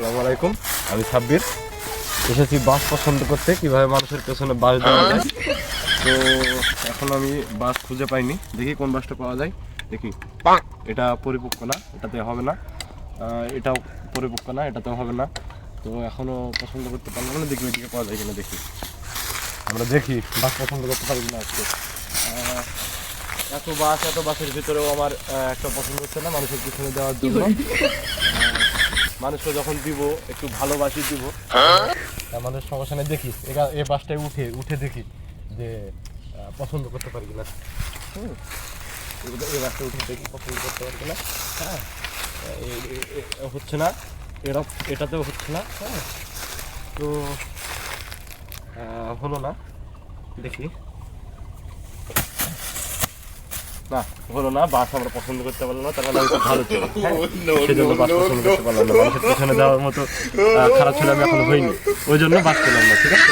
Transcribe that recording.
আসসালামু আলাইকুম, আমি সাব্বির। এসেছি বাস পছন্দ করতে, কিভাবে মানুষের পেছনে বাস দেওয়া যায়। তো এখন আমি বাস খুঁজে পাইনি, দেখি কোন বাসটা পাওয়া যায়। দেখি, এটা পরিপক্ক না, এটাতে হবে না। এটাও পরিপক্ক না, এটাতেও হবে না। তো এখনও পছন্দ করতে পারলাম না, দেখি ওইদিকে পাওয়া যায় কিনা। দেখি, আমরা দেখি বাস পছন্দ করতে পারি না আজকে। এত বাসের ভিতরেও আমার একটা পছন্দ হচ্ছে না মানুষের পিছনে দেওয়ার জন্য। মানুষকে যখন দিব একটু ভালোবাসি দিব, আমাদের সমস্যা নেই। দেখি এই বাসটায় উঠে দেখি যে পছন্দ করতে পারি কিনা। এই বাসটা উঠে দেখি পছন্দ করতে পারি কিনা। হ্যাঁ, হচ্ছে না, এটাতেও হচ্ছে না। হ্যাঁ, তো হলো না, দেখি। না, হলো না, বাস আমরা পছন্দ করতে পারলাম না। তার মানে আমি খুব ভালো ছিল, সেজন্য বাস পছন্দ করতে পারলাম না। মানুষের পিছনে দেওয়ার মতো খারাপ ছিল আমি এখনো হইনি, ওই জন্য বাস পেলাম না। ঠিক আছে।